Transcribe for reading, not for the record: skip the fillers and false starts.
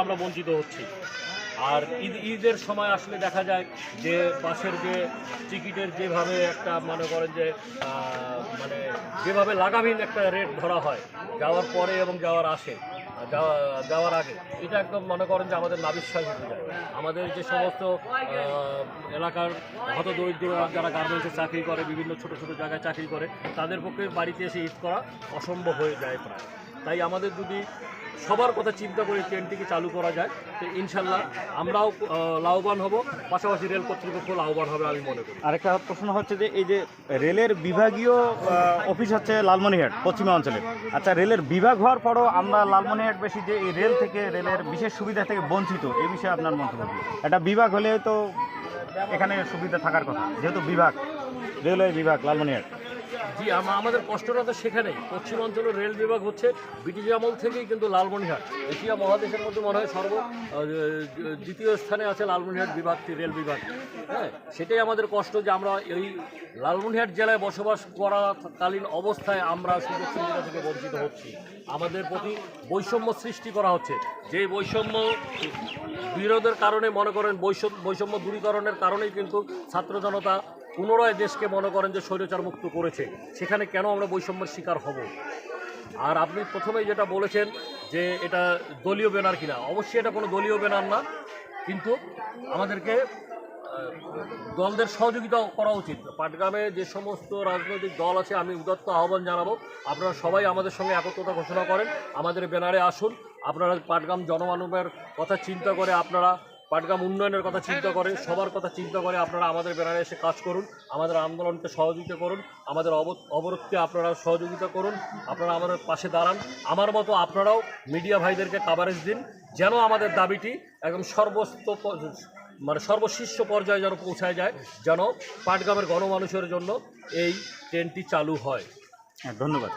আমরা বঞ্চিত হচ্ছি। আর ঈদের সময় আসলে দেখা যায় যে বাসের যে টিকিটের যেভাবে একটা মনে করেন যে মানে যেভাবে লাগামহীন একটা রেট ধরা হয় যাওয়ার পরে এবং যাওয়ার আগে, এটা একদম মনে করেন যে আমাদের নাবিশ্বাস হতে যায়। আমাদের যে সমস্ত এলাকার হতদরিদ্র যারা গার্মেন্টসে চাকরি করে, বিভিন্ন ছোট ছোট জায়গায় চাকরি করে, তাদের পক্ষে বাড়িতে এসে ঈদ করা অসম্ভব হয়ে যায় প্রায়। তাই আমাদের যদি সবার কথা চিন্তা করে ট্রেনটিকে চালু করা যায় তো ইনশাল্লাহ আমরাও লাভবান হব, পাশাপাশি রেল কর্তৃপক্ষ লাভবান হবে আমি মনে করি। আরেকটা প্রশ্ন হচ্ছে যে এই যে রেলের বিভাগীয় অফিস হচ্ছে লালমনিরহাট পশ্চিমাঞ্চলে, আচ্ছা রেলের বিভাগ হওয়ার পরও আমরা লালমনিরহাটবাসী যে এই রেল থেকে রেলের বিশেষ সুবিধা থেকে বঞ্চিত, এই বিষয়ে আপনার মন্তব্য কী? একটা বিভাগ হলে তো এখানে সুবিধা থাকার কথা, যেহেতু বিভাগ, রেলওয়ে বিভাগ লালমনিরহাট। জি, আমাদের কষ্টটা তো সেখানেই। পশ্চিমাঞ্চলের রেল বিভাগ হচ্ছে ব্রিটিশ আমল থেকেই কিন্তু লালমনিরহাট এশিয়া মহাদেশের মধ্যে মনে হয় দ্বিতীয় স্থানে আছে লালমনিরহাট বিভাগটি, রেল বিভাগ। হ্যাঁ, সেটাই আমাদের কষ্ট যে আমরা এই লালমনিরহাট জেলায় বসবাস করাকালীন অবস্থায় আমরা সুযোগ সুবিধা থেকে বঞ্চিত হচ্ছি। আমাদের প্রতি বৈষম্য সৃষ্টি করা হচ্ছে, যে বৈষম্য বিরোধের কারণে মনে করেন বৈষম্য দূরীকরণের কারণেই কিন্তু ছাত্র জনতা পুনরায় দেশকে মনে করেন যে স্বৈরাচার মুক্ত করেছে। সেখানে কেন আমরা বৈষম্যের শিকার হব? আর আপনি প্রথমেই যেটা বলেছেন যে এটা দলীয় ব্যানার কিনা, অবশ্যই এটা কোনো দলীয় ব্যানার না, কিন্তু আমাদেরকে দলদের সহযোগিতা করা উচিত। পাটগ্রামে যে সমস্ত রাজনৈতিক দল আছে আমি উদাত্ত আহ্বান জানাবো, আপনারা সবাই আমাদের সঙ্গে একত্রতা ঘোষণা করেন, আমাদের ব্যানারে আসুন। আপনারা পাটগ্রাম জনমানবের কথা চিন্তা করে, আপনারা পাটগ্রাম উন্নয়নের কথা চিন্তা করে, সবার কথা চিন্তা করে আপনারা আমাদের ব্যানারে এসে কাজ করুন, আমাদের আন্দোলনকে সহযোগিতা করুন, আমাদের অবরোধকে আপনারা সহযোগিতা করুন, আপনারা আমাদের পাশে দাঁড়ান। আমার মতো আপনারাও মিডিয়া ভাইদেরকে কাভারেজ দিন, যেন আমাদের দাবিটি একদম সর্বশীর্ষ পর্যায়ে যেন পৌঁছায় যায়, যেন পাটগ্রামের গণমানুষের জন্য এই ট্রেনটি চালু হয়। হ্যাঁ, ধন্যবাদ।